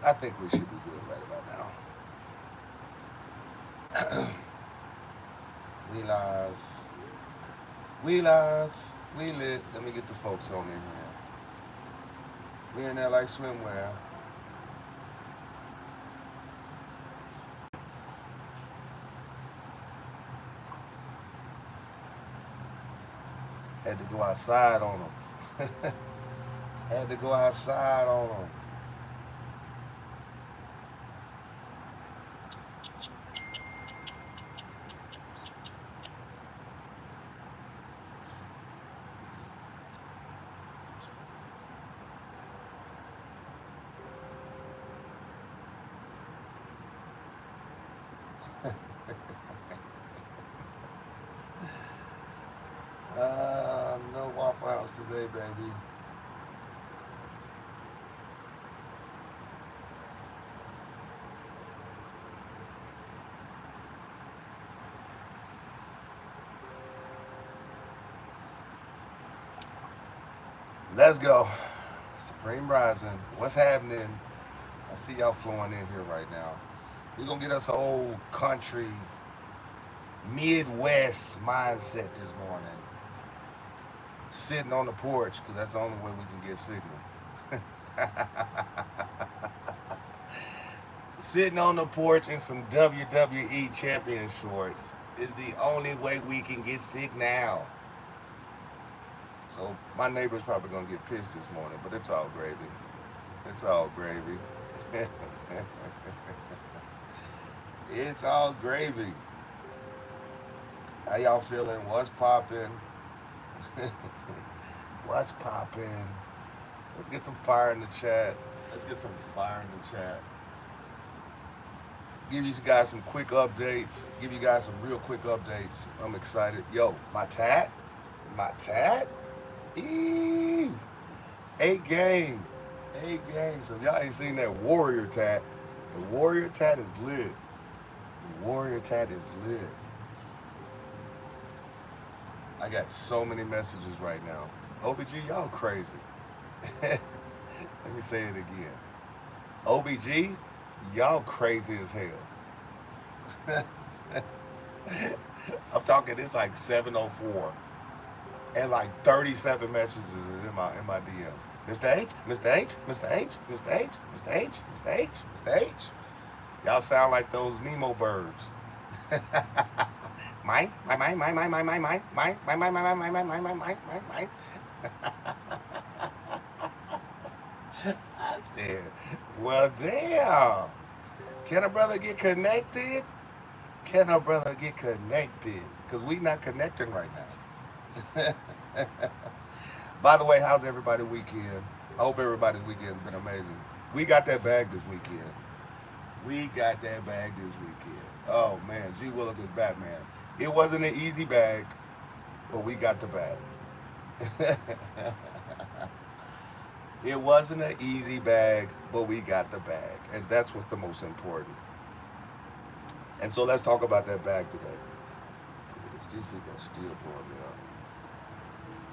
I think we should be good right about now. We live. We live. We lit. Let me get the folks on in here. We in there like swimwear. Had to go outside on them. Had to go outside on them. No Waffle House today, baby. Let's go. Supreme Rising. What's happening? I see y'all flowing in here right now. We're gonna get us an old country Midwest mindset this morning. Sitting on the porch, because that's the only way we can get signal. Sitting on the porch in some WWE champion shorts is the only way we can get sick now. So my neighbor's probably gonna get pissed this morning, but it's all gravy. It's all gravy. It's all gravy. How y'all feeling? What's popping? What's popping? Let's get some fire in the chat. Let's get some fire in the chat. Give you guys some quick updates. Give you guys some real quick updates. I'm excited. Yo, my tat, Eve, 8 game, 8 games. So if y'all ain't seen that warrior tat, the warrior tat is lit. The warrior tat is lit. I got so many messages right now. OBG, y'all crazy. Let me say it again. OBG, y'all crazy as hell. I'm talking, it's like 7:04 and like 37 messages in my DMs. Mr. H, Mr. H, Mr. H, Mr. H, Mr. H, Mr. H, Mr. H. Y'all sound like those Nemo birds. Mine, mine, mine, mine, mine, mine, mine, mine, mine, mine, mine, mine, mine, mine, mine, mine, mine, mine, mine. I said, well, damn. Can a brother get connected? Can a brother get connected? Because we not connecting right now. By the way, how's everybody weekend? I hope everybody's weekend been amazing. We got that bag this weekend. We got that bag this weekend. Oh man, G Willock is Batman. It wasn't an easy bag, but we got the bag. It wasn't an easy bag, but we got the bag. And that's what's the most important. And so let's talk about that bag today. Look at this. These people are still blowing me up.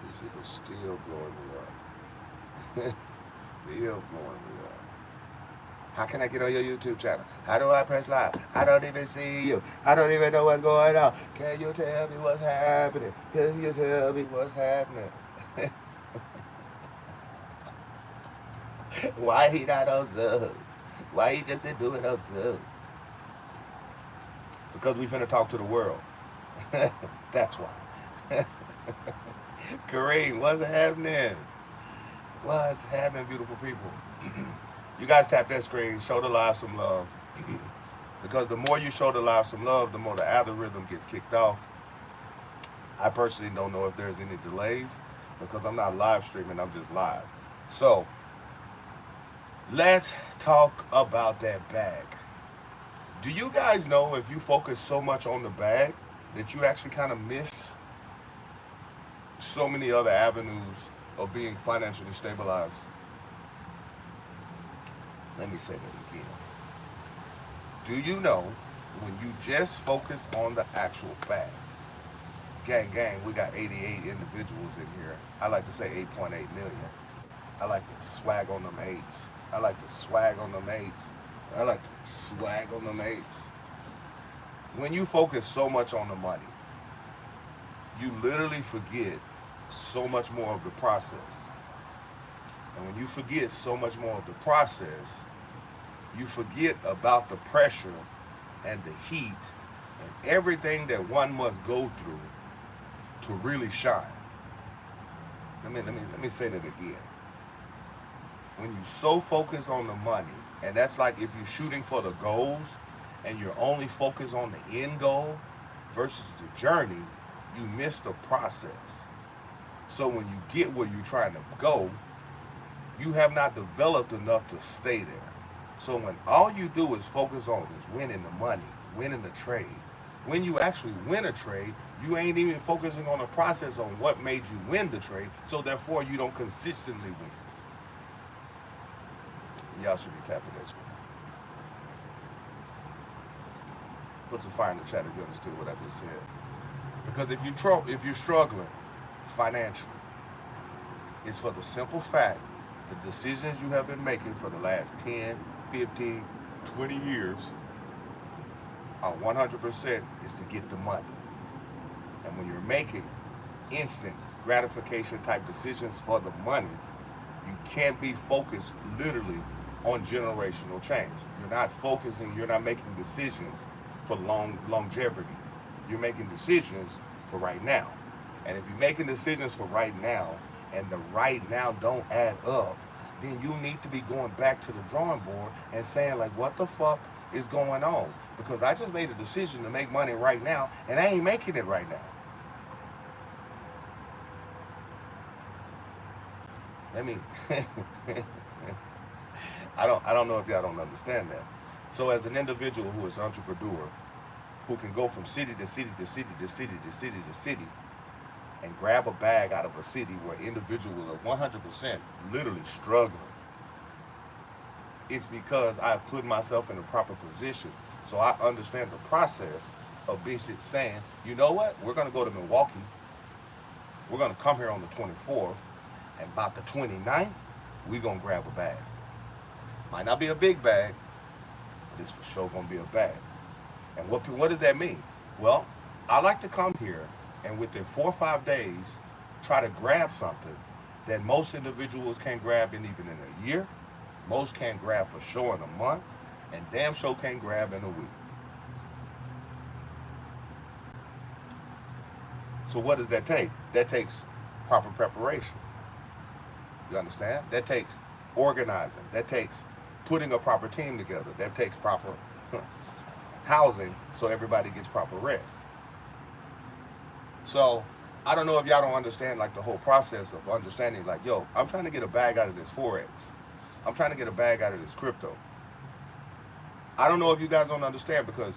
These people are still blowing me up. Still blowing me up. How can I get on your YouTube channel? How do I press live? I don't even see you. I don't even know what's going on. Can you tell me what's happening? Can you tell me what's happening? Why he not on Zoom? Why he just didn't do it on Zoom? Because we finna talk to the world. That's why. Kareem, what's happening? What's happening, beautiful people? You guys tap that screen, show the live some love. Because the more you show the live some love, the more the algorithm gets kicked off. I personally don't know if there's any delays because I'm not live streaming, I'm just live. So, let's talk about that bag. Do you guys know if you focus so much on the bag that you actually kind of miss so many other avenues of being financially stabilized? Let me say that again. Do you know when you just focus on the actual bag? Gang, gang, we got 88 individuals in here. I like to say 8.8 million. I like to swag on them eights. I like to swag on them eights. I like to swag on them eights. When you focus so much on the money, you literally forget so much more of the process. And when you forget so much more of the process, you forget about the pressure and the heat and everything that one must go through to really shine. Let me say that again. When you so focus on the money, and that's like if you're shooting for the goals and you're only focused on the end goal versus the journey, you miss the process. So when you get where you're trying to go, you have not developed enough to stay there. So when all you do is focus on is winning the money, winning the trade, when you actually win a trade, you ain't even focusing on the process on what made you win the trade, so therefore you don't consistently win. Y'all should be tapping this one. Put some fire in the chat if you understood what I just said. Because if you're struggling financially, it's for the simple fact the decisions you have been making for the last 10, 15, 20 years are 100% is to get the money. And when you're making instant gratification type decisions for the money, you can't be focused literally on generational change. You're not making decisions for longevity. You're making decisions for right now. And if you're making decisions for right now and the right now don't add up, then you need to be going back to the drawing board and saying like, what the fuck is going on? Because I just made a decision to make money right now and I ain't making it right now. I don't know if y'all don't understand that. So as an individual who is an entrepreneur, who can go from city to city to city to city to city to city and grab a bag out of a city where individuals are 100% literally struggling, it's because I put myself in a proper position. So I understand the process of basically saying, you know what, we're going to go to Milwaukee. We're going to come here on the 24th. And about the 29th, we're going to grab a bag. Might not be a big bag, but it's for sure going to be a bag. And what does that mean? Well, I like to come here and within 4 or 5 days, try to grab something that most individuals can't grab even in a year. Most can't grab for sure in a month, and damn sure can't grab in a week. So what does that take? That takes proper preparation. You understand? That takes organizing. That takes putting a proper team together. That takes proper housing so everybody gets proper rest. So I don't know if y'all don't understand like the whole process of understanding like, yo, I'm trying to get a bag out of this Forex. I'm trying to get a bag out of this crypto. I don't know if you guys don't understand because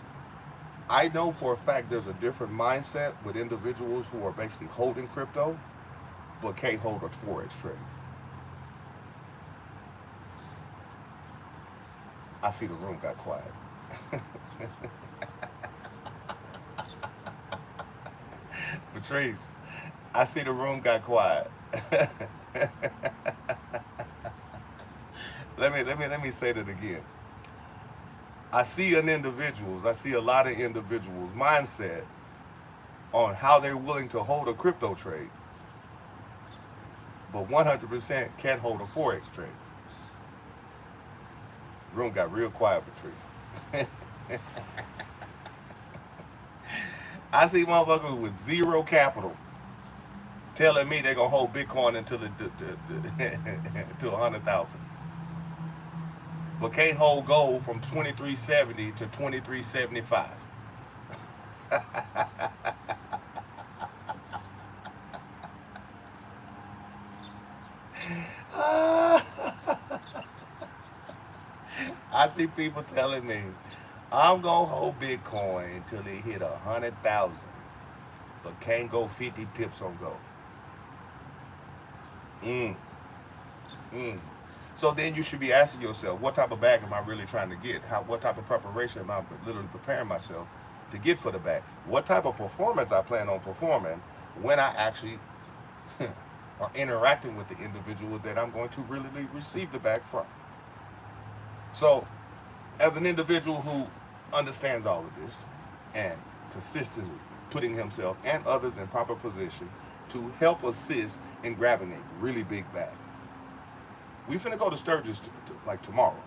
I know for a fact there's a different mindset with individuals who are basically holding crypto but can't hold a Forex trade. I see the room got quiet. Patrice, I see the room got quiet. Let me say that again. I see a lot of individuals' mindset on how they're willing to hold a crypto trade, but 100% can't hold a Forex trade. Room got real quiet, Patrice. I see motherfuckers with zero capital telling me they're gonna hold Bitcoin until until 100,000, but can't hold gold from 2370 to 2375. I see people telling me, I'm gonna hold Bitcoin until they hit 100,000, but can't go 50 pips on gold. So then you should be asking yourself, what type of bag am I really trying to get? What type of preparation am I literally preparing myself to get for the bag? What type of performance I plan on performing when I actually or interacting with the individual that I'm going to really receive the bag from. So, as an individual who understands all of this and consistently putting himself and others in proper position to help assist in grabbing a really big bag, we finna go to Sturgis like tomorrow.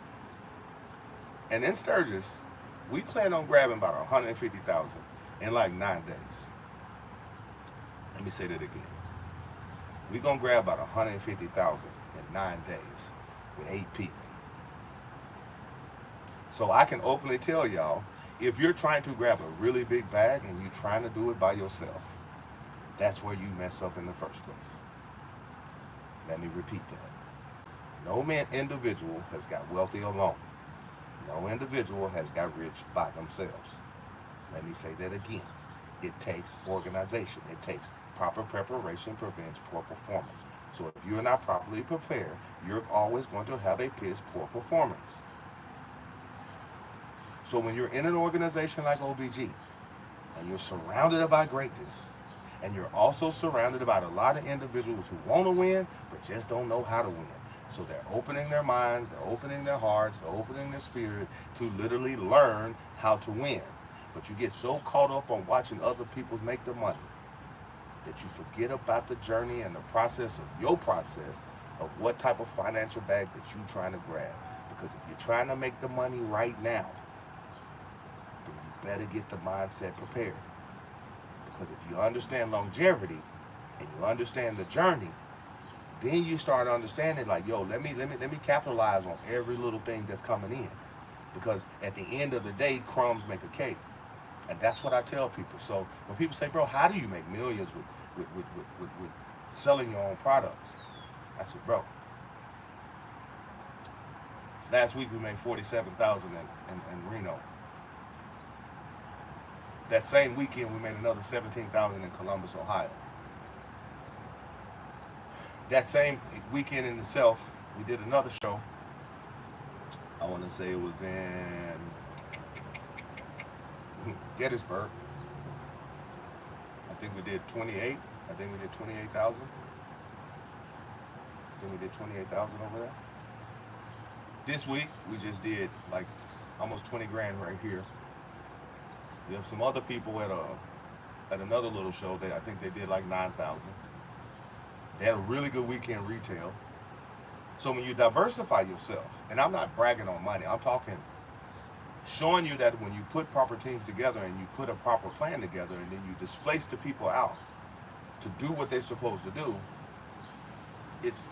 And in Sturgis, we plan on grabbing about 150,000 in like 9 days. Let me say that again. We're gonna grab about 150,000 in 9 days with 8 people. So I can openly tell y'all, if you're trying to grab a really big bag and you're trying to do it by yourself, that's where you mess up in the first place. Let me repeat that. No man individual has got wealthy alone. No individual has got rich by themselves. Let me say that again. It takes organization. It takes proper preparation prevents poor performance. So if you're not properly prepared, you're always going to have a piss poor performance. So when you're in an organization like OBG, and you're surrounded by greatness, and you're also surrounded by a lot of individuals who want to win, but just don't know how to win. So they're opening their minds, they're opening their hearts, they're opening their spirit to literally learn how to win. But you get so caught up on watching other people make the money that you forget about the journey and the process of your process of what type of financial bag that you're trying to grab. Because if you're trying to make the money right now, then you better get the mindset prepared. Because if you understand longevity and you understand the journey, then you start understanding like, yo, let me capitalize on every little thing that's coming in. Because at the end of the day, crumbs make a cake. And that's what I tell people. So when people say, bro, how do you make millions with selling your own products? I said, bro, last week we made $47,000 in Reno. That same weekend we made another $17,000 in Columbus, Ohio. That same weekend in itself, we did another show. I want to say it was in Gettysburg. I think we did 28. I think we did 28,000. I think we did 28,000 over there. This week we just did like almost 20 grand right here. We have some other people at another little show that I think they did like 9,000. They had a really good weekend retail. So when you diversify yourself, and I'm not bragging on money, I'm talking showing you that when you put proper teams together and you put a proper plan together and then you displace the people out to do what they're supposed to do, it's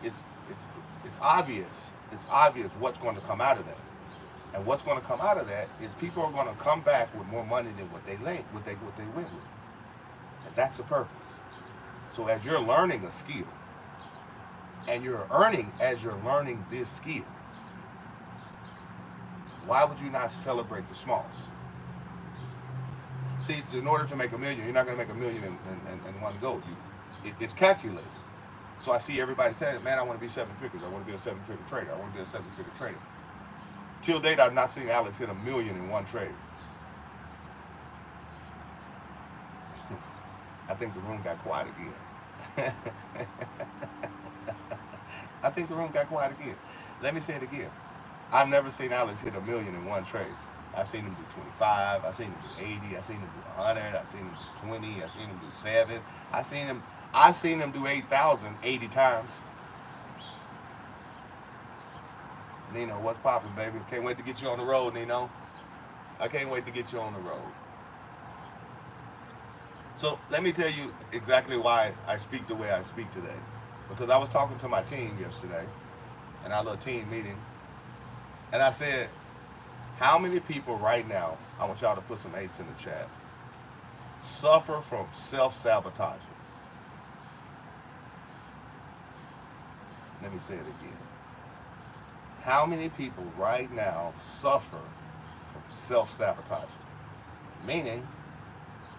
obvious. It's obvious what's going to come out of that. And what's going to come out of that is people are going to come back with more money than what they went with. And that's the purpose. So as you're learning a skill, and you're earning as you're learning this skill, why would you not celebrate the smalls? See, in order to make $1 million, you're not going to make $1 million in one go. It's calculated. So I see everybody saying, man, I want to be 7 figures. I want to be a 7-figure trader. I want to be a 7-figure trader. Till date, I've not seen Alex hit $1 million in one trade. I think the room got quiet again. I think the room got quiet again. Let me say it again. I've never seen Alex hit $1 million in one trade. I've seen him do 25. I've seen him do 80. I've seen him do 100. I've seen him do 20. I've seen him do 7. I've seen him do 8,000 80 times. Nino, what's poppin', baby? Can't wait to get you on the road, Nino. I can't wait to get you on the road. So let me tell you exactly why I speak the way I speak today. Because I was talking to my team yesterday, in our little team meeting, and I said, how many people right now, I want y'all to put some 8s in the chat, suffer from self-sabotaging? Let me say it again. How many people right now suffer from self-sabotaging? Meaning,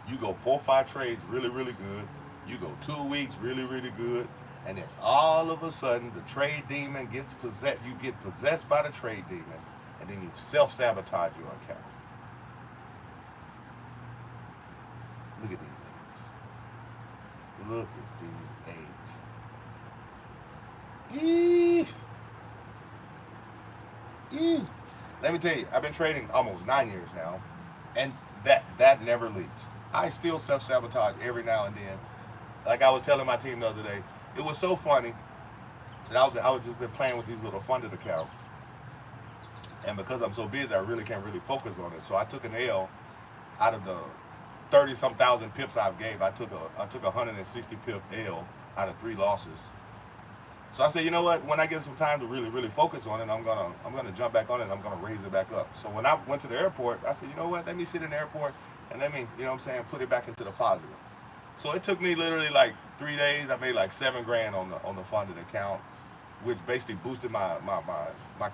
you go 4 or 5 trades really, really good. You go 2 weeks really, really good. And then all of a sudden, the trade demon gets possessed. You get possessed by the trade demon. And then you self-sabotage your account. Look at these 8s. Look at these 8s. Eee. Eee. Let me tell you, I've been trading almost 9 years now, and that never leaves. I still self-sabotage every now and then. Like I was telling my team the other day, it was so funny that I was just been playing with these little funded accounts, and because I'm so busy, I really can't really focus on it. So I took an L out of the 30 some thousand pips I've gave. I took a 160 pip L out of 3 losses. So I said, you know what? When I get some time to really focus on it, I'm gonna jump back on it. And I'm gonna raise it back up. So when I went to the airport, I said, you know what? Let me sit in the airport and let me, you know what I'm saying, put it back into the positive. So it took me literally like 3 days. I made like 7 grand on the funded account, which basically boosted my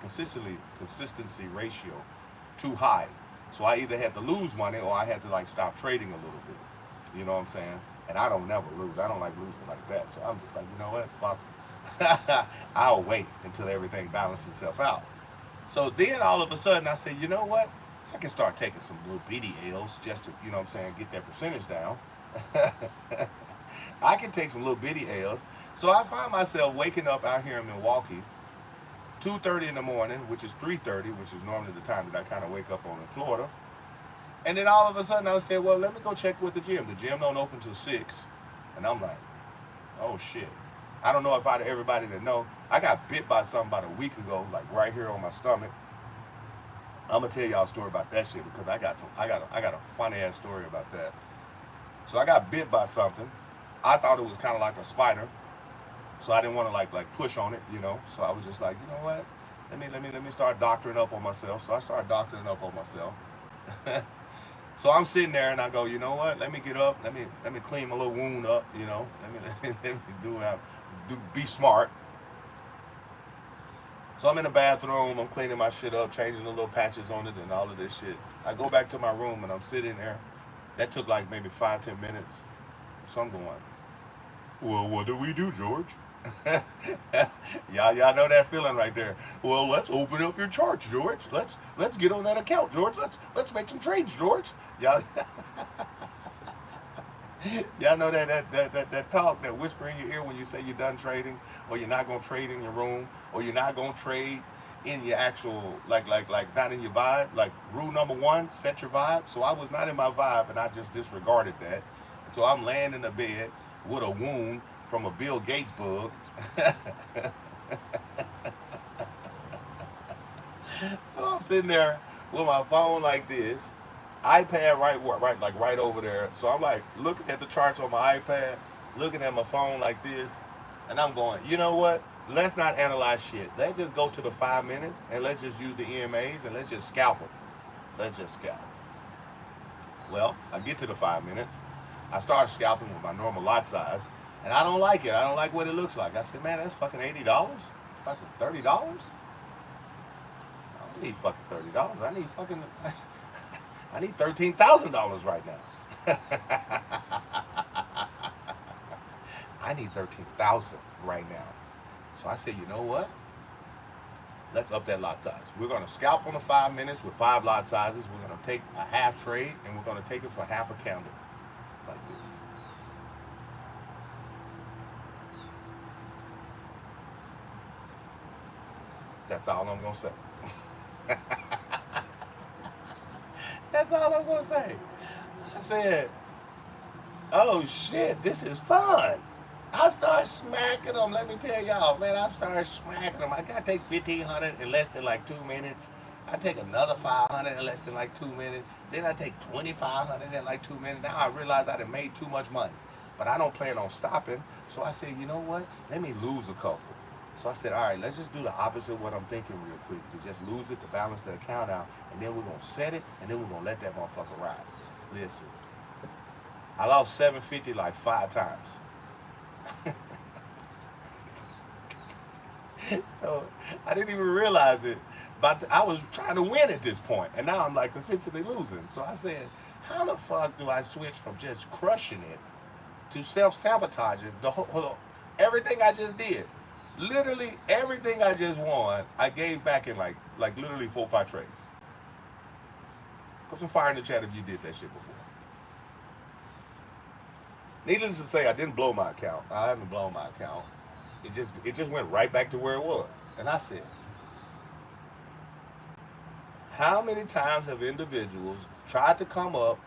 consistency ratio too high. So I either had to lose money or I had to like stop trading a little bit. You know what I'm saying? And I don't never lose. I don't like losing like that. So I'm just like, you know what? Fuck. I'll wait until everything balances itself out. So then all of a sudden I said, you know what? I can start taking some little bitty L's just to, you know what I'm saying, get that percentage down. I can take some little bitty L's. So I find myself waking up out here in Milwaukee, 2:30 in the morning, which is 3:30, which is normally the time that I kind of wake up on in Florida. And then all of a sudden I said, well, let me go check with the gym. The gym don't open till 6. And I'm like, oh shit. I don't know if everybody that know, I got bit by something about a week ago, like right here on my stomach. I'm gonna tell y'all a story about that shit because I got a funny ass story about that. So I got bit by something. I thought it was kind of like a spider, so I didn't want to like push on it, you know. So I was just like, you know what? Let me start doctoring up on myself. So I started doctoring up on myself. So I'm sitting there and I go, you know what? Let me get up. Let me clean my little wound up, you know. Let me be smart. So I'm in the bathroom. I'm cleaning my shit up, changing the little patches on it and all of this shit. I go back to my room and I'm sitting there. That took like maybe 5-10 minutes. So I'm going, well, what do we do, George? y'all know that feeling right there. Well, let's open up your charts, George. Let's get on that account, George. Let's make some trades, George. Y'all y'all know that talk, that whisper in your ear when you say you're done trading, or you're not gonna trade in your room, or you're not gonna trade in your actual like not in your vibe. Like rule number 1, set your vibe. So I was not in my vibe and I just disregarded that. So I'm laying in the bed with a wound from a Bill Gates bug. So I'm sitting there with my phone like this, iPad right over there. So I'm like looking at the charts on my iPad, looking at my phone like this, and I'm going, you know what? Let's not analyze shit. Let's just go to the 5 minutes and let's just use the EMAs and let's just scalp them. Let's just scalp. Well, I get to the 5 minutes. I start scalping with my normal lot size, and I don't like it. I don't like what it looks like. I said, man, that's fucking $80. Fucking $30. I don't need fucking $30. I need fucking I need $13,000 right now. I need 13,000 right now. So I said, you know what? Let's up that lot size. We're gonna scalp on the 5 minutes with 5 lot sizes. We're gonna take a half trade and we're gonna take it for half a candle. Like this. That's all I'm gonna say. That's all I'm gonna say. I said, oh shit, this is fun. I started smacking them. Let me tell y'all, man, I started smacking them. I gotta take 1,500 in less than like 2 minutes. I take another 500 in less than like 2 minutes. Then I take 2,500 in like 2 minutes. Now I realize I done made too much money, but I don't plan on stopping. So I said, you know what? Let me lose a couple. So I said, all right, let's just do the opposite of what I'm thinking real quick. To just lose it, to balance the account out, and then we're gonna set it, and then we're gonna let that motherfucker ride. Listen, I lost 750 like 5 times. So I didn't even realize it, but I was trying to win at this point, and now I'm like consistently losing. So I said, how the fuck do I switch from just crushing it to self-sabotaging the whole everything I just did? Literally everything I just won, I gave back in like literally 4 or 5 trades. Put some fire in the chat if you did that shit before. Needless to say, I didn't blow my account. I haven't blown my account. It just went right back to where it was. And I said, how many times have individuals tried to come up,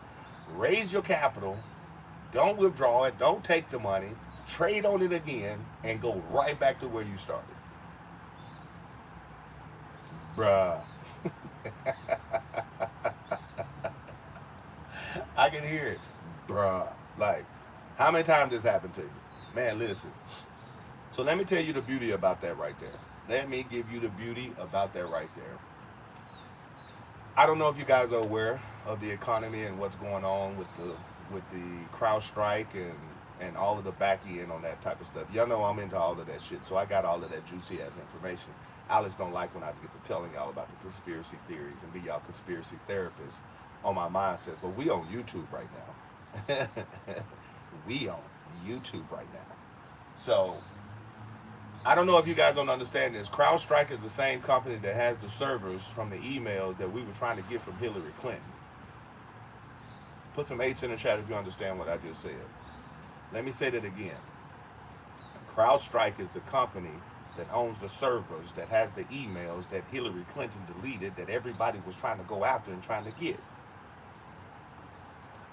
raise your capital, don't withdraw it, don't take the money, trade on it again, and go right back to where you started? Bruh. I can hear it. Bruh. Like, how many times this happened to you? Man, listen. So let me tell you the beauty about that right there. Let me give you the beauty about that right there. I don't know if you guys are aware of the economy and what's going on with the crowd strike and all of the back end on that type of stuff. Y'all know I'm into all of that shit, so I got all of that juicy ass information. Alex don't like when I get to telling y'all about the conspiracy theories and be y'all conspiracy therapists on my mindset. But we on YouTube right now. We on YouTube right now. So I don't know if you guys don't understand this. CrowdStrike is the same company that has the servers from the emails that we were trying to get from Hillary Clinton. Put some 8s in the chat if you understand what I just said. Let me say that again. CrowdStrike is the company that owns the servers, that has the emails that Hillary Clinton deleted, that everybody was trying to go after and trying to get.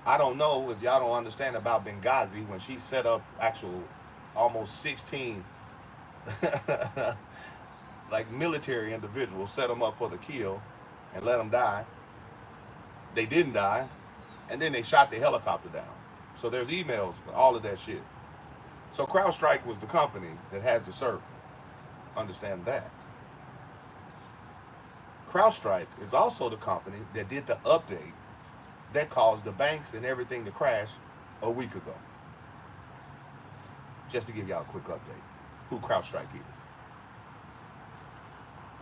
I don't know if y'all don't understand about Benghazi when she set up actual almost 16 like military individuals, set them up for the kill and let them die. They didn't die, and then they shot the helicopter down. So there's emails with all of that shit. So CrowdStrike was the company that has the server. Understand that. CrowdStrike is also the company that did the update that caused the banks and everything to crash a week ago. Just to give y'all a quick update who CrowdStrike is.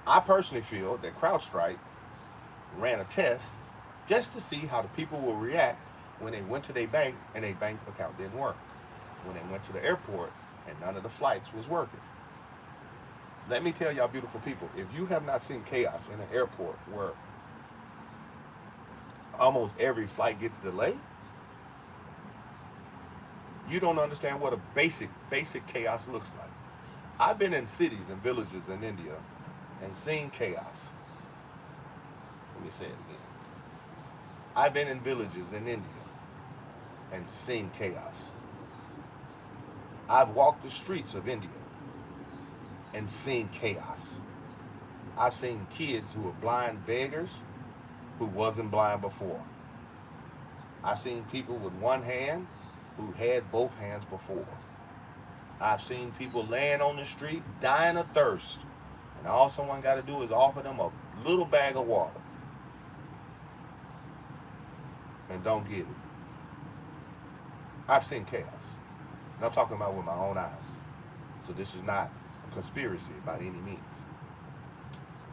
I personally feel that CrowdStrike ran a test just to see how the people will react when they went to their bank and their bank account didn't work. When they went to the airport and none of the flights was working. Let me tell y'all beautiful people, if you have not seen chaos in an airport where almost every flight gets delayed, you don't understand what a basic chaos looks like. I've been in cities and villages in India and seen chaos. Let me say it again. I've been in villages in India and seen chaos. I've walked the streets of India and seen chaos. I've seen kids who were blind beggars who wasn't blind before. I've seen people with one hand who had both hands before. I've seen people laying on the street dying of thirst, and all someone got to do is offer them a little bag of water and don't get it. I've seen chaos, and I'm talking about with my own eyes. So this is not a conspiracy by any means.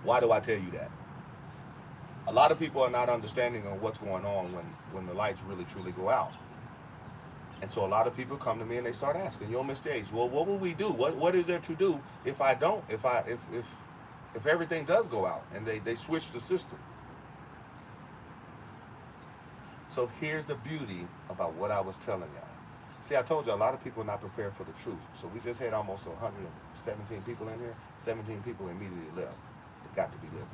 Why do I tell you that? A lot of people are not understanding of what's going on when the lights really truly go out. And so a lot of people come to me and they start asking, yo, Mr. H, well, what will we do? What is there to do if everything does go out and they switch the system? So here's the beauty about what I was telling y'all. See, I told you a lot of people are not prepared for the truth. So we just had almost 117 people in here. 17 people immediately left. They got to be liberals.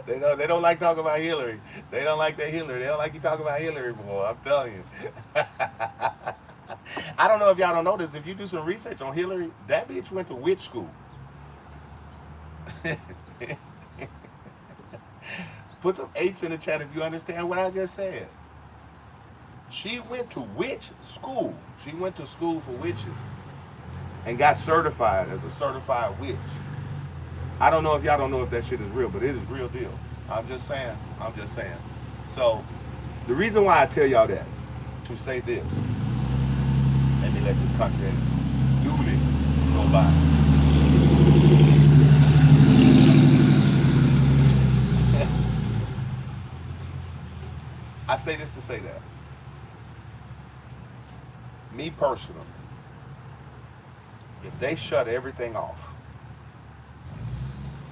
They don't like talking about Hillary. They don't like that Hillary. They don't like you talking about Hillary, boy. I'm telling you. I don't know if y'all don't know this. If you do some research on Hillary, that bitch went to witch school. Put some 8s in the chat if you understand what I just said. She went to witch school. She went to school for witches and got certified as a certified witch. I don't know if y'all don't know if that shit is real, but it is real deal. I'm just saying. So the reason why I tell y'all that, to say this, let me let this country duly go by. I say this to say that. Me personally, if they shut everything off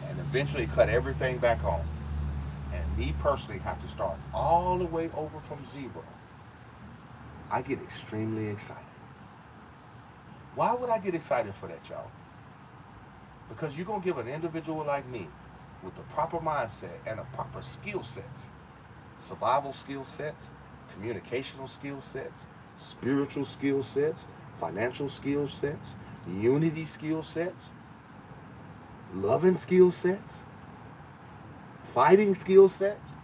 and eventually cut everything back on, and me personally have to start all the way over from zero, I get extremely excited. Why would I get excited for that, y'all? Because you're going to give an individual like me with the proper mindset and the proper skill sets, survival skill sets, communicational skill sets, spiritual skill sets, financial skill sets, unity skill sets, loving skill sets, fighting skill sets,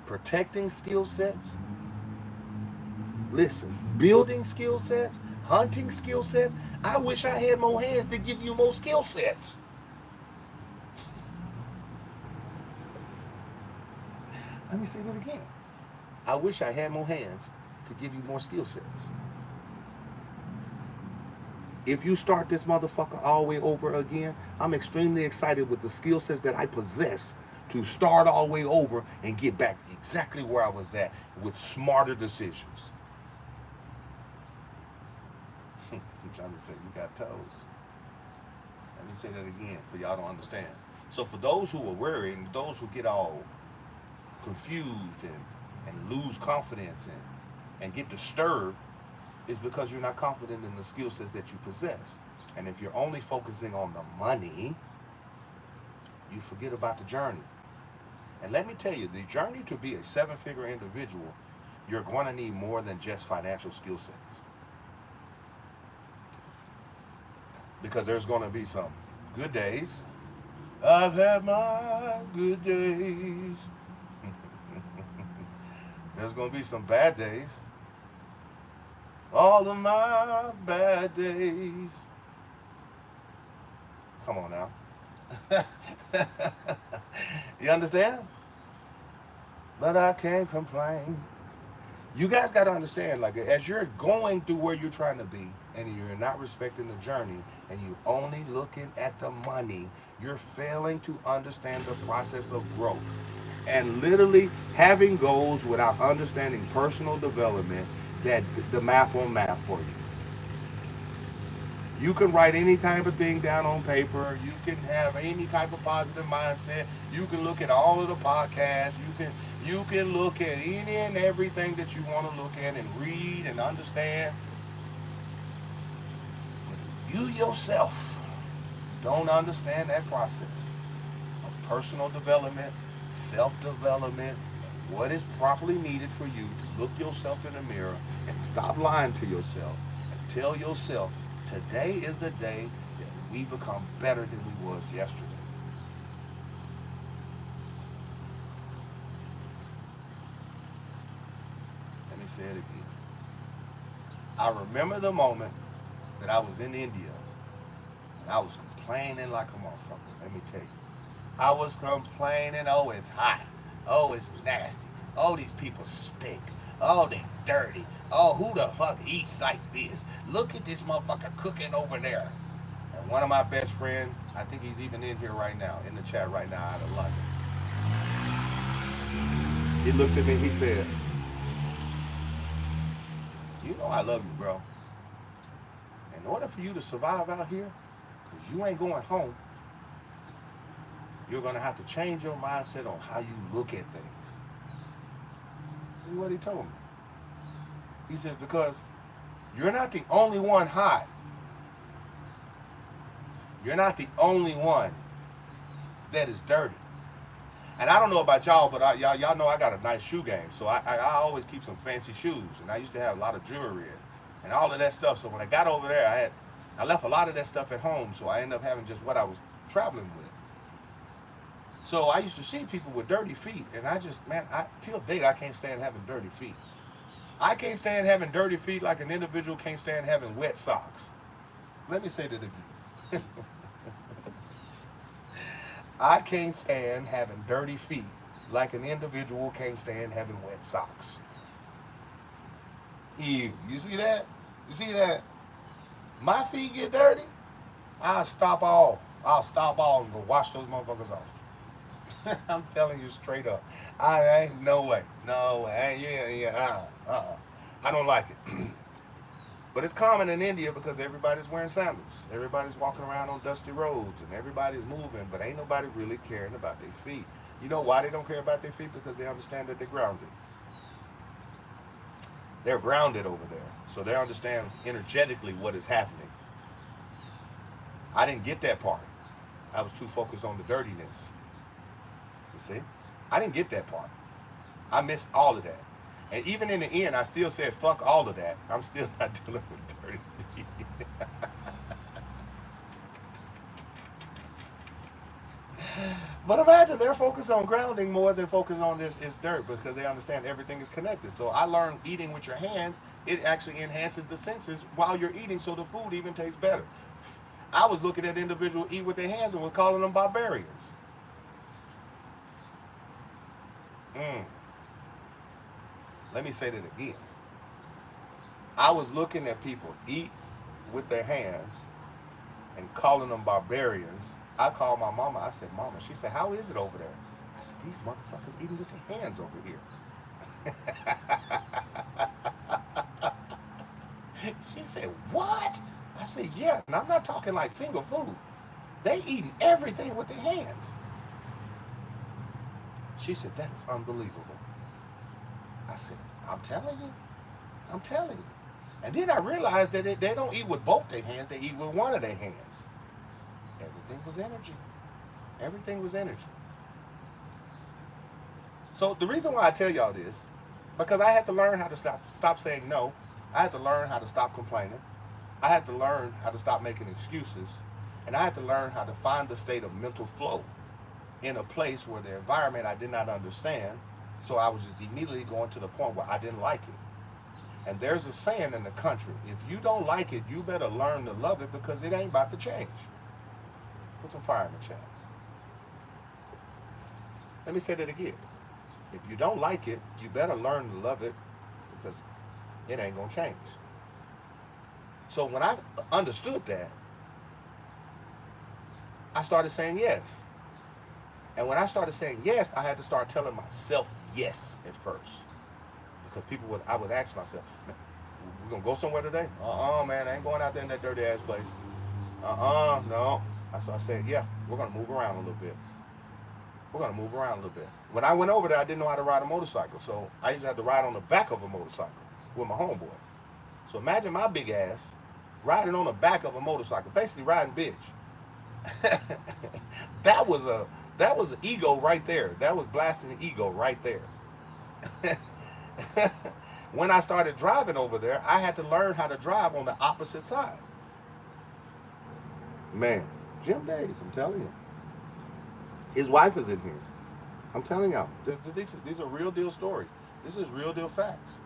protecting skill sets. Listen, building skill sets, hunting skill sets. I wish I had more hands to give you more skill sets. Let me say that again. I wish I had more hands to give you more skill sets. If you start this motherfucker all the way over again, I'm extremely excited with the skill sets that I possess to start all the way over and get back exactly where I was at with smarter decisions. I'm trying to say you got toes. Let me say that again for y'all to understand. So for those who are worried and those who get all confused and lose confidence and get disturbed, is because you're not confident in the skill sets that you possess. And if you're only focusing on the money, you forget about the journey. And let me tell you, the journey to be a seven-figure individual, you're going to need more than just financial skill sets. Because there's going to be some good days. I've had my good days. There's going to be some bad days. All of my bad days. Come on now. You understand? But I can't complain. You guys got to understand, like, as you're going through where you're trying to be and you're not respecting the journey and you only looking at the money, you're failing to understand the process of growth. And literally having goals without understanding personal development, that the math won't math for you. You can write any type of thing down on paper. You can have any type of positive mindset. You can look at all of the podcasts. You can look at any and everything that you want to look at and read and understand. But you yourself don't understand that process of personal development, self-development, what is properly needed for you to look yourself in the mirror and stop lying to yourself and tell yourself, today is the day that we become better than we was yesterday. Let me say it again. I remember the moment that I was in India and I was complaining like a motherfucker. Let me tell you. I was complaining, oh, it's hot. Oh, it's nasty. Oh, these people stink. Oh, they dirty. Oh, who the fuck eats like this? Look at this motherfucker cooking over there. And one of my best friends, I think he's even in here right now, in the chat right now out of London. He looked at me, he said, you know I love you, bro. In order for you to survive out here, because you ain't going home, you're going to have to change your mindset on how you look at things. See what he told me? He says, because you're not the only one hot. You're not the only one that is dirty. And I don't know about y'all, but y'all know I got a nice shoe game. So I always keep some fancy shoes. And I used to have a lot of jewelry and all of that stuff. So when I got over there, I left a lot of that stuff at home. So I ended up having just what I was traveling with. So I used to see people with dirty feet, and I just, man, till date, I can't stand having dirty feet. I can't stand having dirty feet like an individual can't stand having wet socks. Let me say that again. I can't stand having dirty feet like an individual can't stand having wet socks. Ew, you see that? You see that? My feet get dirty, I'll stop all and go wash those motherfuckers off. I'm telling you straight up. I ain't no way. I don't like it. But it's common in India because everybody's wearing sandals. Everybody's walking around on dusty roads and everybody's moving, but ain't nobody really caring about their feet. You know why they don't care about their feet? Because they understand that they're grounded. They're grounded over there. So they understand energetically what is happening. I didn't get that part. I was too focused on the dirtiness. You see? I didn't get that part. I missed all of that. And even in the end, I still said, fuck all of that. I'm still not dealing with dirty feet. But imagine they're focused on grounding more than focused on this is dirt because they understand everything is connected. So I learned eating with your hands, it actually enhances the senses while you're eating so the food even tastes better. I was looking at individuals eat with their hands and was calling them barbarians. Mm. Let me say that again. I was looking at people eat with their hands and calling them barbarians. I called my mama. I said, Mama. She said, how is it over there? I said, these motherfuckers eating with their hands over here. She said, what? I said, yeah, and I'm not talking like finger food. They eating everything with their hands. She said, that is unbelievable. I said, I'm telling you. I'm telling you. And then I realized that they don't eat with both their hands, they eat with one of their hands. Everything was energy. Everything was energy. So the reason why I tell y'all this, because I had to learn how to stop saying no. I had to learn how to stop complaining. I had to learn how to stop making excuses. And I had to learn how to find the state of mental flow in a place where the environment I did not understand. So I was just immediately going to the point where I didn't like it. And there's a saying in the country, if you don't like it, you better learn to love it because it ain't about to change. Put some fire in the chat. Let me say that again. If you don't like it, you better learn to love it because it ain't gonna change. So when I understood that, I started saying yes. And when I started saying yes, I had to start telling myself yes at first. Because I would ask myself, we gonna go somewhere today? Man, I ain't going out there in that dirty ass place. No. So I said, yeah, we're gonna move around a little bit. We're gonna move around a little bit. When I went over there, I didn't know how to ride a motorcycle. So I used to have to ride on the back of a motorcycle with my homeboy. So imagine my big ass riding on the back of a motorcycle, basically riding bitch. that was an ego right there. That was blasting the ego right there. When I started driving over there, I had to learn how to drive on the opposite side. Man, Jim Days, I'm telling you. His wife is in here. I'm telling y'all, these are real deal stories. This is real deal facts.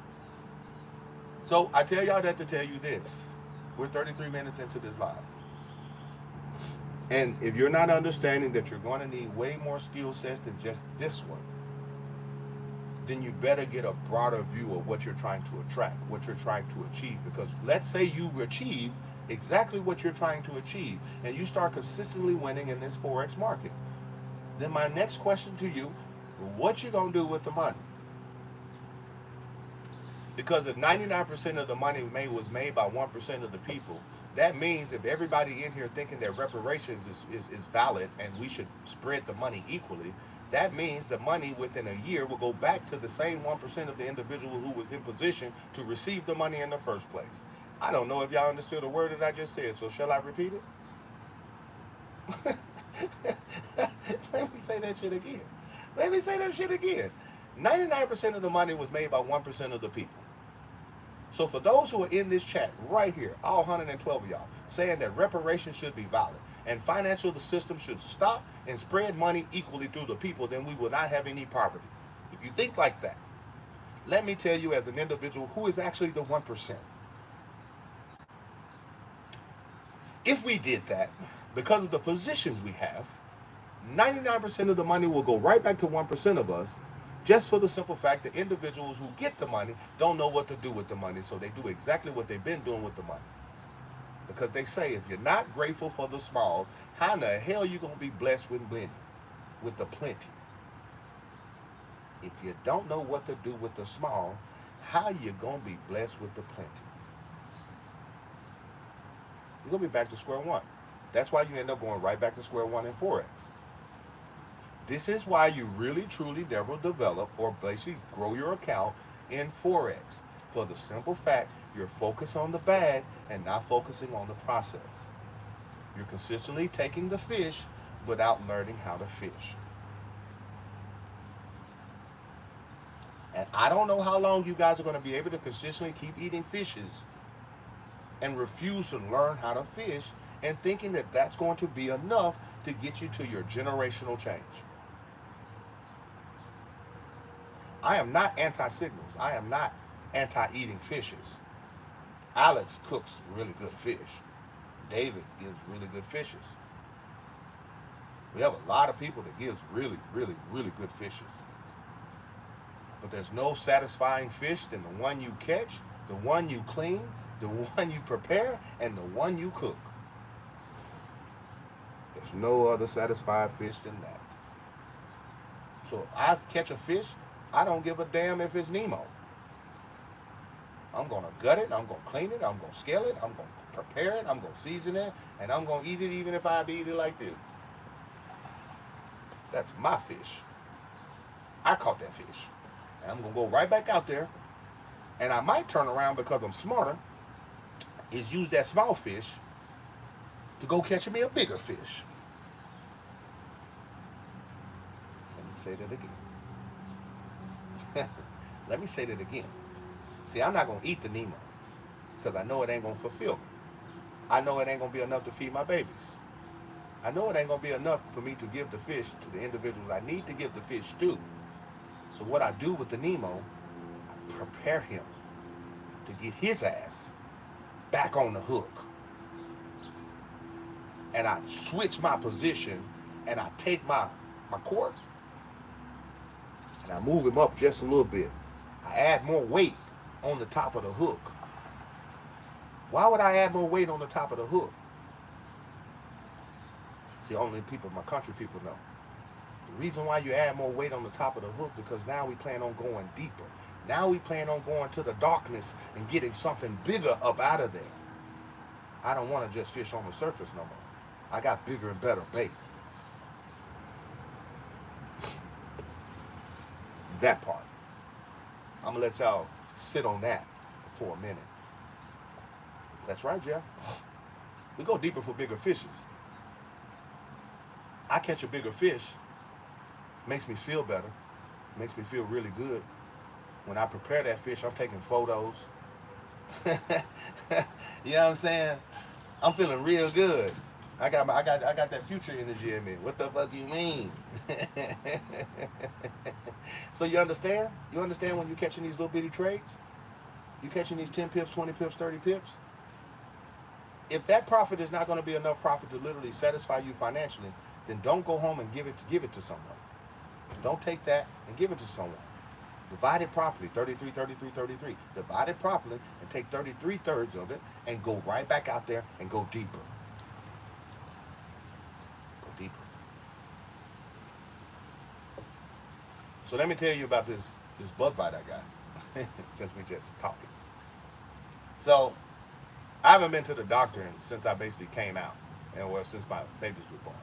So I tell y'all that to tell you this. We're 33 minutes into this live. And if you're not understanding that you're going to need way more skill sets than just this one, then you better get a broader view of what you're trying to attract, what you're trying to achieve. Because let's say you achieve exactly what you're trying to achieve, and you start consistently winning in this Forex market. Then my next question to you, what you gonna do with the money? Because if 99% of the money was made by 1% of the people, that means if everybody in here thinking that reparations is valid and we should spread the money equally, that means the money within a year will go back to the same 1% of the individual who was in position to receive the money in the first place. I don't know if y'all understood a word that I just said, so shall I repeat it? Let me say that shit again. Let me say that shit again. 99% of the money was made by 1% of the people. So for those who are in this chat right here, all 112 of y'all, saying that reparations should be valid and financial system should stop and spread money equally through the people, then we will not have any poverty. If you think like that, let me tell you as an individual who is actually the 1%. If we did that, because of the positions we have, 99% of the money will go right back to 1% of us, just for the simple fact that individuals who get the money don't know what to do with the money, so they do exactly what they've been doing with the money. Because they say, if you're not grateful for the small, how in the hell are you going to be blessed with plenty? With the plenty. If you don't know what to do with the small, how are you going to be blessed with the plenty? You're going to be back to square one. That's why you end up going right back to square one in Forex. This is why you really, truly never develop or basically grow your account in Forex. For the simple fact, you're focused on the bag and not focusing on the process. You're consistently taking the fish without learning how to fish. And I don't know how long you guys are going to be able to consistently keep eating fishes and refuse to learn how to fish and thinking that that's going to be enough to get you to your generational change. I am not anti-signals. I am not anti-eating fishes. Alex cooks really good fish. David gives really good fishes. We have a lot of people that gives really, really, really good fishes. But there's no satisfying fish than the one you catch, the one you clean, the one you prepare, and the one you cook. There's no other satisfying fish than that. So if I catch a fish, I don't give a damn if it's Nemo. I'm going to gut it, I'm going to clean it, I'm going to scale it, I'm going to prepare it, I'm going to season it, and I'm going to eat it even if I have to eat it like this. That's my fish. I caught that fish. And I'm going to go right back out there, and I might turn around because I'm smarter, is use that small fish to go catch me a bigger fish. Let me say that again. Let me say that again. See, I'm not going to eat the Nemo because I know it ain't going to fulfill me. I know it ain't going to be enough to feed my babies. I know it ain't going to be enough for me to give the fish to the individuals I need to give the fish to. So what I do with the Nemo, I prepare him to get his ass back on the hook. And I switch my position and I take my cord and I move him up just a little bit. I add more weight on the top of the hook. Why would I add more weight on the top of the hook? See, only people, my country people know. The reason why you add more weight on the top of the hook because now we plan on going deeper. Now we plan on going to the darkness and getting something bigger up out of there. I don't want to just fish on the surface no more. I got bigger and better bait. That part. I'm going to let y'all sit on that for a minute. That's right, Jeff. We go deeper for bigger fishes. I catch a bigger fish, makes me feel better, makes me feel really good. When I prepare that fish, I'm taking photos. You know what I'm saying? I'm feeling real good. I got that future energy in me. What the fuck you mean? So you understand? You understand when you're catching these little bitty trades? You catching these 10 pips, 20 pips, 30 pips? If that profit is not going to be enough profit to literally satisfy you financially, then don't go home and give it to someone. Don't take that and give it to someone. Divide it properly, 33, 33, 33. Divide it properly and take 33 thirds of it and go right back out there and go deeper. Go deeper. So let me tell you about this bug bite I got since we just talking. So I haven't been to the doctor since I basically came out, and well, since my babies were born.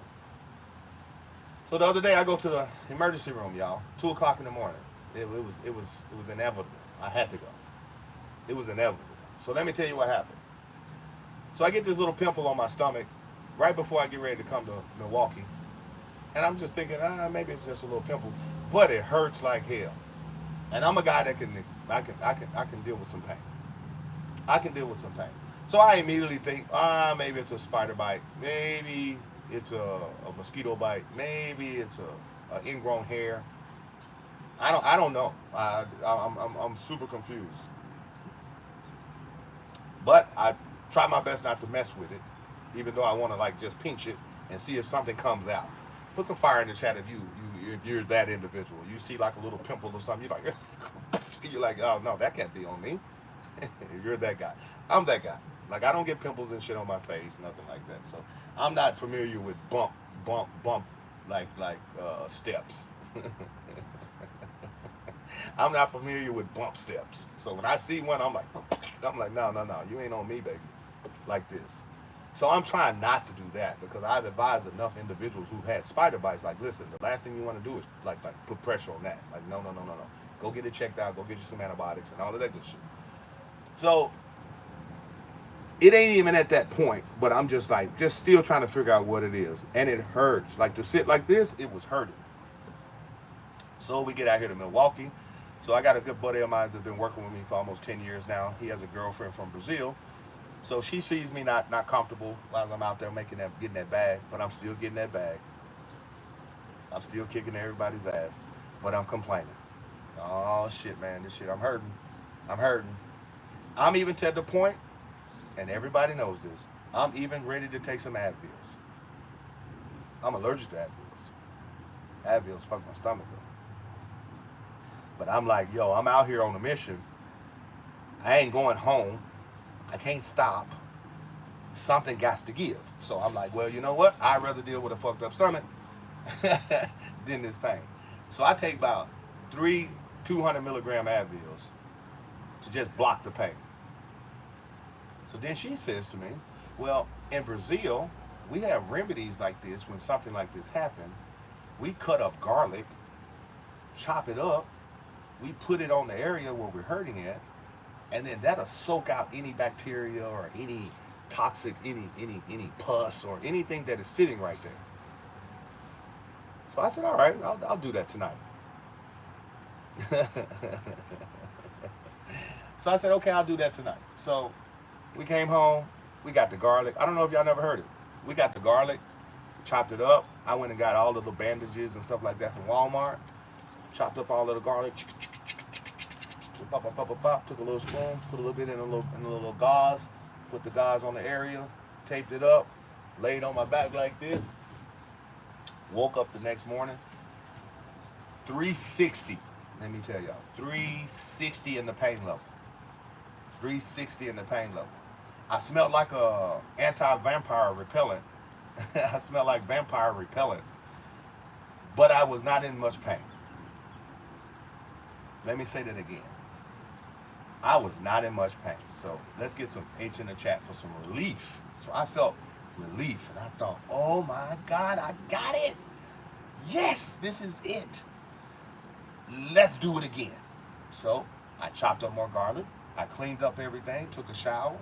So the other day I go to the emergency room, y'all, 2 o'clock in the morning. It was inevitable. I had to go. It was inevitable. So let me tell you what happened. So I get this little pimple on my stomach right before I get ready to come to Milwaukee, and I'm just thinking, maybe it's just a little pimple, but it hurts like hell. And I'm a guy that I can deal with some pain. I can deal with some pain. So I immediately think, maybe it's a spider bite, maybe it's a mosquito bite, maybe it's a ingrown hair. I don't know. I'm super confused. But I try my best not to mess with it, even though I want to like just pinch it and see if something comes out. Put some fire in the chat if you're that individual. You see like a little pimple or something, you're like, oh no, that can't be on me. You're that guy. I'm that guy. Like I don't get pimples and shit on my face, nothing like that. So I'm not familiar with bump, like steps. I'm not familiar with bump steps. So when I see one, I'm like, no, you ain't on me, baby, like this. So I'm trying not to do that because I've advised enough individuals who've had spider bites, like, listen, the last thing you want to do is like put pressure on that. Like, no. Go get it checked out, go get you some antibiotics and all of that good shit. So it ain't even at that point, but I'm just like, just still trying to figure out what it is. And it hurts. Like to sit like this, it was hurting. So we get out here to Milwaukee. So I got a good buddy of mine that's been working with me for almost 10 years now. He has a girlfriend from Brazil. So she sees me not comfortable while I'm out there getting that bag, but I'm still getting that bag. I'm still kicking everybody's ass, but I'm complaining. Oh shit, man, this shit, I'm hurting. I'm hurting. I'm even to the point, and everybody knows this, I'm even ready to take some Advils. I'm allergic to Advils. Advils fuck my stomach up. But I'm like, yo, I'm out here on a mission. I ain't going home. I can't stop. Something got to give. So I'm like, well, you know what? I'd rather deal with a fucked up stomach than this pain. So I take about 3 200 milligram Advils to just block the pain. So then she says to me, well, in Brazil, we have remedies like this when something like this happened. We cut up garlic, chop it up, we put it on the area where we're hurting at, and then that'll soak out any bacteria or any toxic, any pus or anything that is sitting right there. So I said, all right, I'll do that tonight. So I said, okay, I'll do that tonight. So we came home, we got the garlic. I don't know if y'all never heard it. We got the garlic, chopped it up. I went and got all the little bandages and stuff like that from Walmart. Chopped up all of the garlic. Pop, pop, pop, pop, pop. Took a little spoon, put a little bit in a little gauze, put the gauze on the area, taped it up, laid on my back like this. Woke up the next morning, 360. Let me tell y'all, 360 in the pain level. 360 in the pain level. I smelled like a anti-vampire repellent. I smelled like vampire repellent, but I was not in much pain. Let me say that again. I was not in much pain. So let's get some H in the chat for some relief. So I felt relief and I thought, oh my God, I got it. Yes, this is it. Let's do it again. So I chopped up more garlic. I cleaned up everything, took a shower,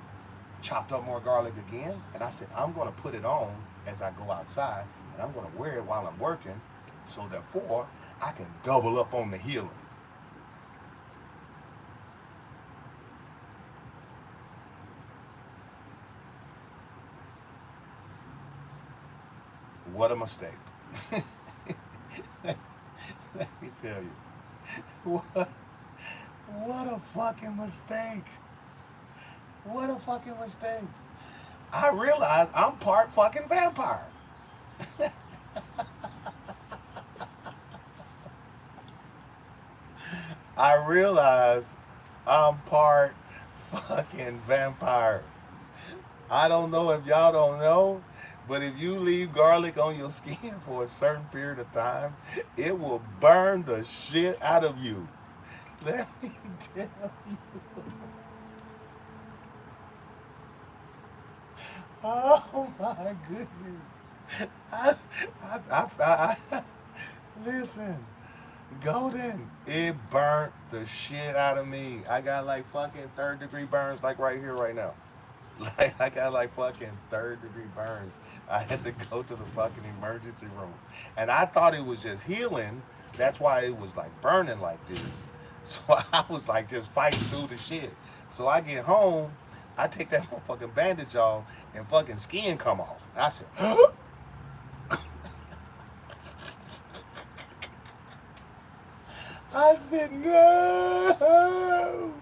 chopped up more garlic again. And I said, I'm going to put it on as I go outside and I'm going to wear it while I'm working. So therefore, I can double up on the healing. What a mistake. Let me tell you. What a fucking mistake. What a fucking mistake. I realized I'm part fucking vampire. I realized I'm part fucking vampire. I don't know if y'all don't know, but if you leave garlic on your skin for a certain period of time, it will burn the shit out of you. Let me tell you. Oh my goodness. Listen, Golden, it burnt the shit out of me. I got like fucking 3rd-degree burns like right here right now. Like I got like fucking 3rd-degree burns. I had to go to the fucking emergency room. And I thought it was just healing. That's why it was like burning like this. So I was like just fighting through the shit. So I get home, I take that motherfucking bandage off and fucking skin come off. I said, I said, no,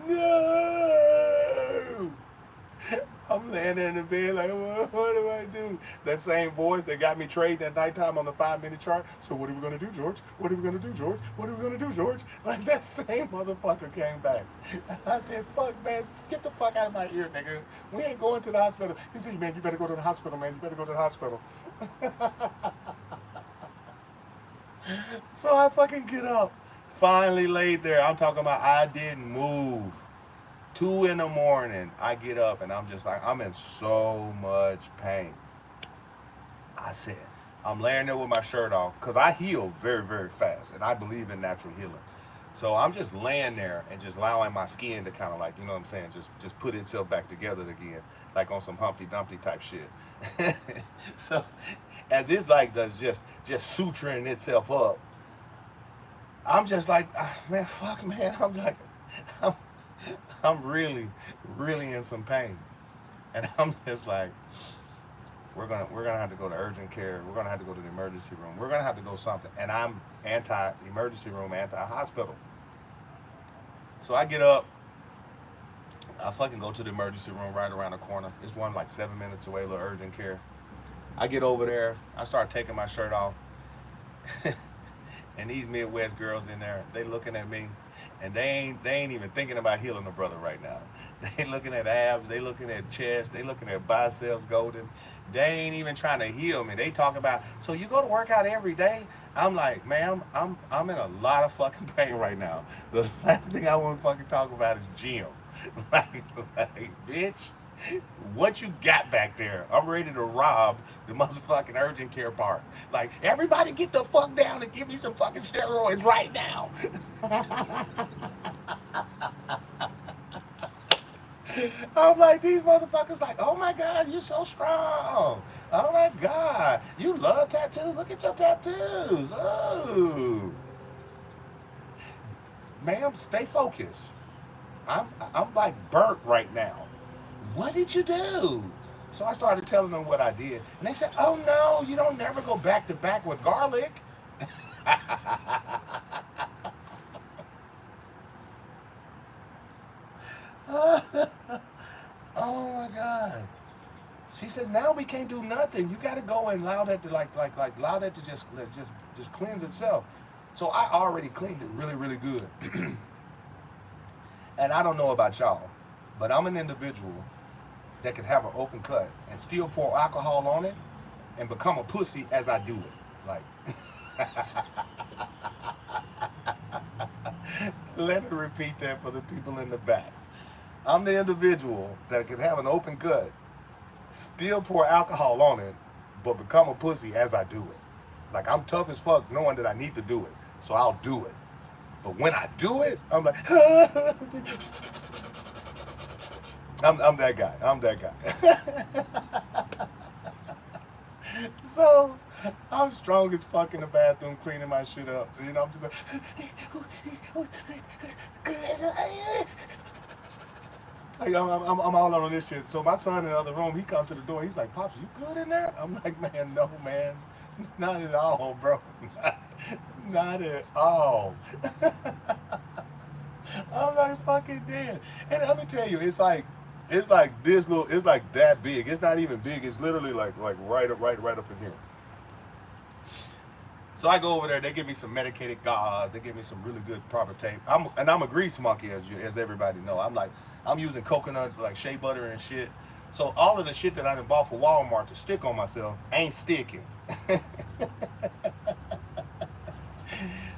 no. I'm laying there in the bed like, what do I do? That same voice that got me trading at nighttime on the 5-minute chart. So what are we going to do, George? What are we going to do, George? What are we going to do, George? Like that same motherfucker came back. I said, fuck, man, get the fuck out of my ear, nigga. We ain't going to the hospital. He said, man, you better go to the hospital, man. You better go to the hospital. So I fucking get up. Finally laid there. I'm talking about I didn't move. 2 in the morning, I get up and I'm just like, I'm in so much pain. I said, I'm laying there with my shirt off because I heal very, very fast and I believe in natural healing. So I'm just laying there and just allowing my skin to kind of like, you know what I'm saying, just put itself back together again, like on some Humpty Dumpty type shit. So as it's like the just suturing itself up, I'm just like, ah, man, fuck, man. I'm like, I'm, I'm really in some pain, and I'm just like, we're gonna have to go to urgent care. We're gonna have to go to the emergency room. We're gonna have to go something. And I'm anti emergency room, anti hospital. So I get up. I fucking go to the emergency room right around the corner. It's one like 7 minutes away, a little urgent care. I get over there. I start taking my shirt off. And these Midwest girls in there, they looking at me, and they ain't even thinking about healing a brother right now. They looking at abs, they looking at chest, they looking at biceps golden. They ain't even trying to heal me. They talk about, so you go to work out every day? I'm like, ma'am, I'm in a lot of fucking pain right now. The last thing I want to fucking talk about is gym. like, bitch, what you got back there? I'm ready to rob the motherfucking urgent care part. Like, everybody get the fuck down and give me some fucking steroids right now. I'm like, these motherfuckers like, oh my God, you're so strong. Oh my God, you love tattoos. Look at your tattoos. Oh, ma'am, stay focused. I'm like burnt right now. What did you do? So I started telling them what I did, and they said, "Oh no, you don't never go back to back with garlic." Oh my God. She says, now we can't do nothing. You got to go and allow that to like allow that to just cleanse itself. So I already cleaned it really good. And I don't know about y'all, but I'm an individual that can have an open cut and still pour alcohol on it and become a pussy as I do it. Like, let me repeat that for the people in the back. I'm the individual that can have an open cut, still pour alcohol on it, but become a pussy as I do it. Like, I'm tough as fuck knowing that I need to do it, so I'll do it. But when I do it, I'm like, I'm that guy. I'm that guy. So I'm strong as fuck in the bathroom cleaning my shit up. You know, I'm just like I'm all on this shit. So my son in the other room, he comes to the door. He's like, "Pops, you good in there?" I'm like, "Man, no, man, not at all, bro. Not at all." I'm like fucking dead. And let me tell you, it's like this little, it's like that big. It's not even big. It's literally like right up in here. So I go over there. They give me some medicated gauze. They give me some really good proper tape. I'm a grease monkey, as everybody know. I'm using coconut like shea butter and shit. So all of the shit that I done bought for Walmart to stick on myself ain't sticking.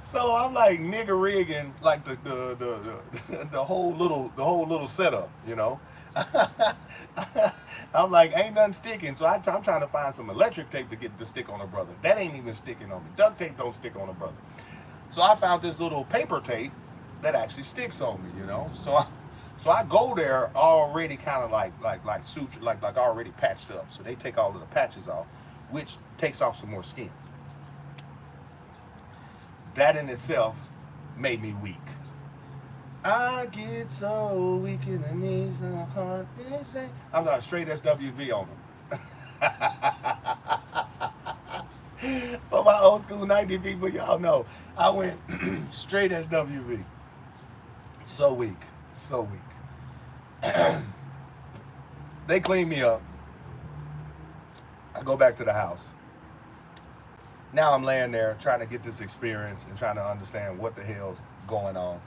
So I'm like nigga rigging like the whole little setup, you know. I'm like, ain't nothing sticking. So I'm trying to find some electric tape to get to stick on a brother. That ain't even sticking on me. Duct tape don't stick on a brother. So I found this little paper tape that actually sticks on me, you know. So I go there already kind of like suture, like already patched up. So they take all of the patches off, which takes off some more skin. That in itself made me weak. I get so weak in the knees and the heart. I'm not straight SWV on them. For my old school 90 people, y'all know I went straight SWV. So weak, so weak. They clean me up. I go back to the house. Now I'm laying there trying to get this experience and trying to understand what the hell's going on,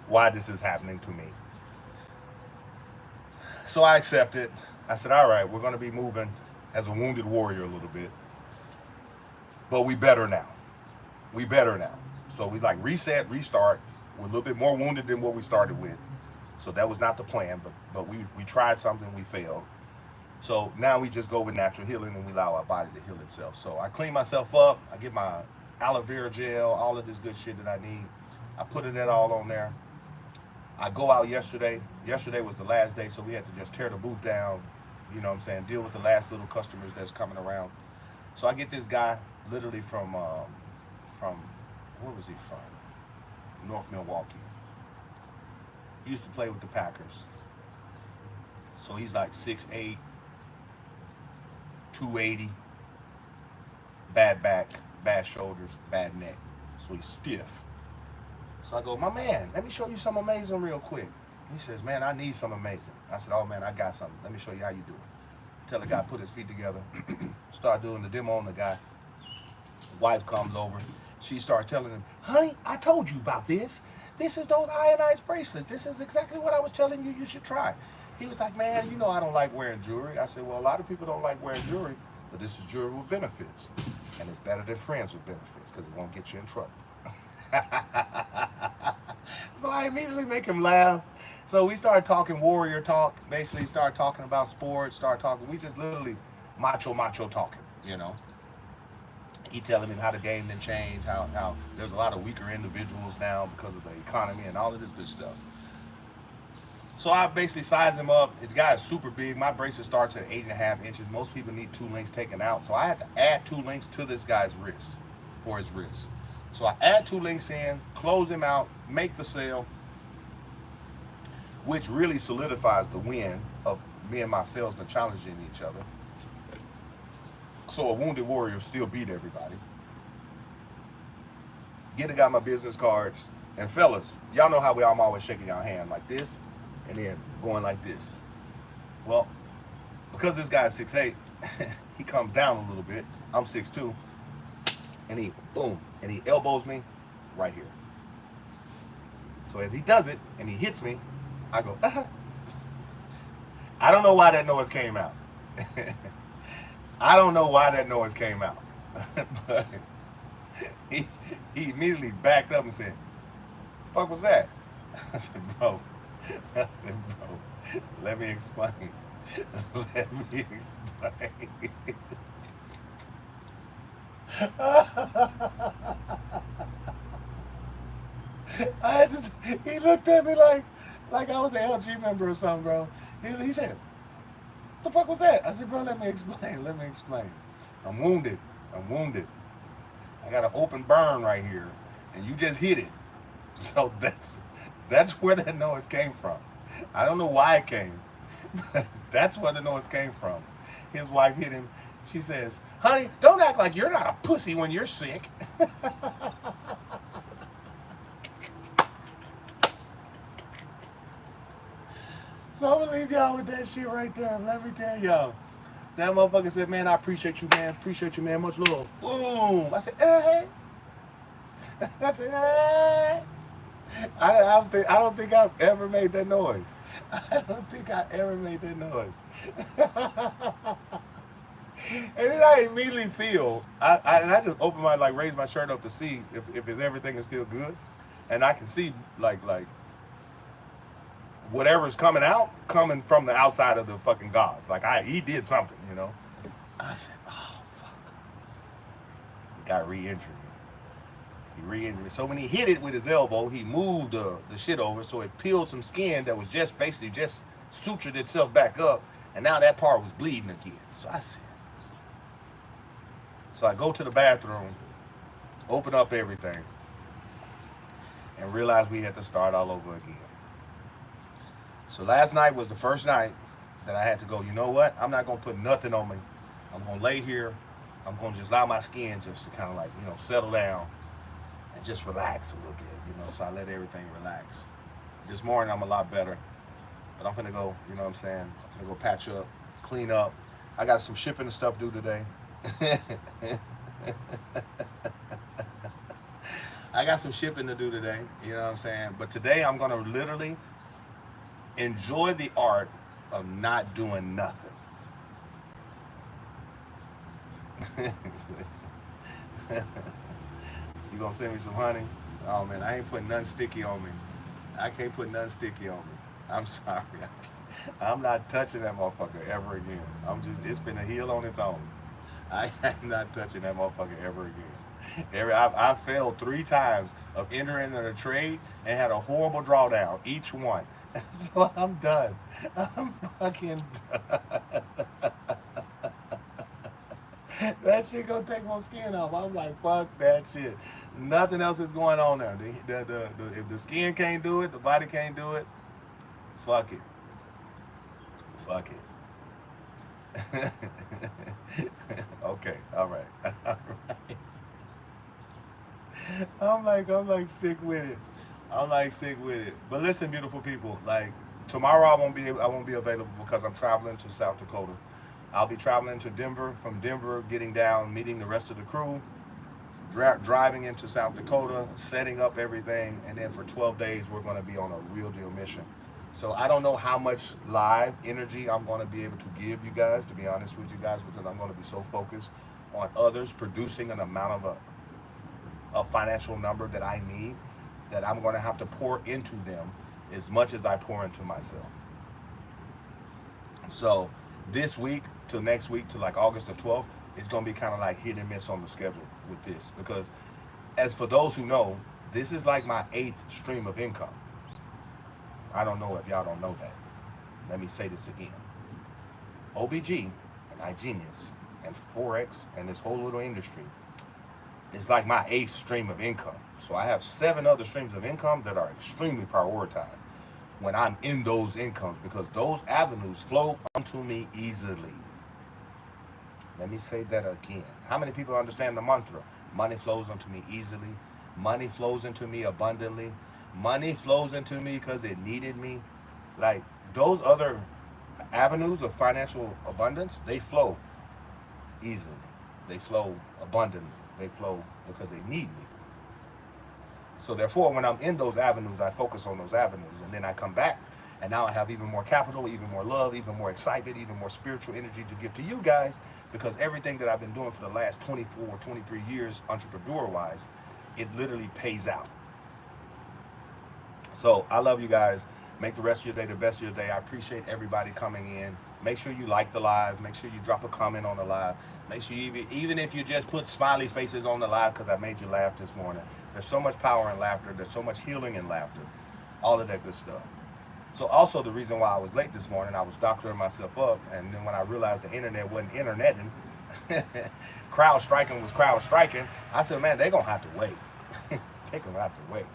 why this is happening to me. So I accepted. I said, all right, we're going to be moving as a wounded warrior a little bit, but we better now. We better now. So we like reset, restart. We're a little bit more wounded than what we started with. So that was not the plan, but we tried something, we failed. So now we just go with natural healing and we allow our body to heal itself. So I clean myself up. I get my aloe vera gel, all of this good shit that I need. I put it all on there. I go out yesterday. Yesterday was the last day, so we had to just tear the booth down. You know what I'm saying? Deal with the last little customers that's coming around. So I get this guy literally from where was he from? North Milwaukee. He used to play with the Packers. So he's like 6'8", 280, bad back, bad shoulders, bad neck. So he's stiff. So I go, my man, let me show you something amazing real quick. He says, man, I need something amazing. I said, oh man, I got something. Let me show you how you do it. Tell the guy, put his feet together. Start doing the demo on the guy. Wife comes over. She starts telling him, honey, I told you about this. This is those ionized bracelets. This is exactly what I was telling you should try. He was like, man, you know I don't like wearing jewelry. I said, well, a lot of people don't like wearing jewelry, but this is jewelry with benefits. And it's better than friends with benefits because it won't get you in trouble. So I immediately make him laugh. So we started talking warrior talk, basically start talking about sports, we just literally macho talking, you know. He telling me how the game didn't change, how there's a lot of weaker individuals now because of the economy and all of this good stuff. So I basically size him up. His guy is super big. My bracelet starts at 8.5 inches. Most people need 2 links taken out. So I had to add 2 links to this guy's wrist, for his wrist. So I add 2 links in, close him out, make the sale, which really solidifies the win of me and my salesman challenging each other. So a wounded warrior still beat everybody. Get the guy my business cards. And fellas, y'all know how I'm always shaking y'all hand like this and then going like this. Well, because this guy is 6'8", he comes down a little bit. I'm 6'2", and he, boom, and he elbows me right here. So as he does it and he hits me, I go, I don't know why that noise came out. I don't know why that noise came out. But he immediately backed up and said, fuck was that? I said, bro, let me explain. Let me explain. He looked at me like I was an LG member or something, bro. He said, the fuck was that? I said, bro, let me explain. I'm wounded. I got an open burn right here, and you just hit it. So that's where that noise came from. I don't know why it came, but that's where the noise came from. His wife hit him. She says, honey, don't act like you're not a pussy when you're sick. So I'm gonna leave y'all with that shit right there. Let me tell y'all. That motherfucker said, man, I appreciate you, man. Much love. Boom. I said, hey. I said, hey. I don't think I've ever made that noise. And then I immediately feel, I just open my, raise my shirt up to see if everything is still good. And I can see, whatever's coming from the outside of the fucking gauze. He did something, you know. I said, oh, fuck. The guy re-injured me. He re-injured me. So when he hit it with his elbow, he moved the shit over, so it peeled some skin that was basically just sutured itself back up, and now that part was bleeding again. So I go to the bathroom, open up everything, and realize we had to start all over again. So last night was the first night that I had to go, you know what? I'm not going to put nothing on me. I'm going to lay here. I'm going to just allow my skin just to kind of settle down and just relax a little bit, So I let everything relax. This morning I'm a lot better, but I'm going to go, you know what I'm saying? I'm going to go patch up, clean up. I got some shipping and stuff due today. I got some shipping to do today, you know what I'm saying? But today I'm going to literally enjoy the art of not doing nothing. You gonna send me some honey? Oh man, I ain't putting nothing sticky on me. I can't put nothing sticky on me. I'm sorry. I'm not touching that motherfucker ever again. It's been a heal on its own. I am not touching that motherfucker ever again. I failed 3 times of entering in a trade and had a horrible drawdown each one. So I'm done. I'm fucking done. That shit gonna take my skin off. I'm like, fuck that shit. Nothing else is going on there. If the skin can't do it, the body can't do it. Fuck it. Fuck it. Okay, all right. All right. I'm like sick with it. I'm like sick with it. But listen, beautiful people, like tomorrow I won't be available because I'm traveling to South Dakota. I'll be traveling to Denver. From Denver, getting down, meeting the rest of the crew, driving into South Dakota, setting up everything, and then for 12 days we're going to be on a real deal mission. So I don't know how much live energy I'm going to be able to give you guys, to be honest with you guys, because I'm going to be so focused on others producing an amount of a financial number that I need, that I'm going to have to pour into them as much as I pour into myself. So this week to next week to like August the 12th, it's going to be kind of like hit and miss on the schedule with this, because as for those who know, this is like my 8th stream of income. I don't know if y'all don't know that. Let me say this again. OBG and iGenius and Forex and this whole little industry is like my 8th stream of income. So I have 7 other streams of income that are extremely prioritized when I'm in those incomes, because those avenues flow onto me easily. Let me say that again. How many people understand the mantra? Money flows onto me easily. Money flows into me abundantly. Money flows into me because it needed me. Like those other avenues of financial abundance, they flow easily. They flow abundantly. They flow because they need me. So therefore, when I'm in those avenues, I focus on those avenues, and then I come back, and now I have even more capital, even more love, even more excitement, even more spiritual energy to give to you guys, because everything that I've been doing for the last 24, 23 years, entrepreneur-wise, it literally pays out. So I love you guys. Make the rest of your day the best of your day. I appreciate everybody coming in. Make sure you like the live. Make sure you drop a comment on the live. Make sure you, even if you just put smiley faces on the live because I made you laugh this morning. There's so much power in laughter. There's so much healing in laughter. All of that good stuff. So also the reason why I was late this morning, I was doctoring myself up. And then when I realized the internet wasn't interneting, crowd striking was crowd striking, I said, man, they're going to have to wait. They're going to have to wait.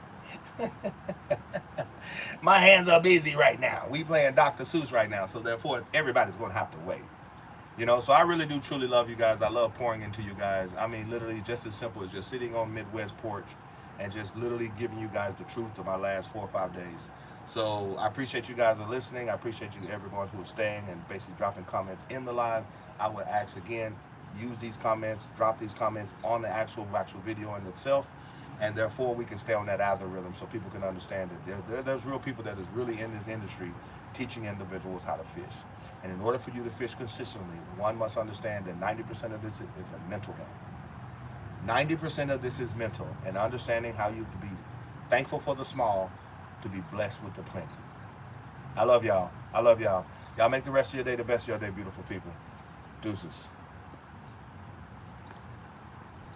My hands are busy right now. We playing Dr. Seuss right now. So therefore, everybody's going to have to wait. You know, so I really do truly love you guys. I love pouring into you guys. I mean, literally just as simple as just sitting on Midwest porch and just literally giving you guys the truth of my last 4 or 5 days. So I appreciate you guys are listening. I appreciate you, everyone who is staying and basically dropping comments in the live. I would ask again, use these comments, drop these comments on the actual video in itself. And therefore we can stay on that algorithm so people can understand that there's real people that is really in this industry teaching individuals how to fish. And in order for you to fish consistently, one must understand that 90% of this is a mental game. 90% of this is mental, and understanding how you to be thankful for the small, to be blessed with the plenty. I love y'all. I love y'all. Y'all make the rest of your day the best of your day, beautiful people. Deuces.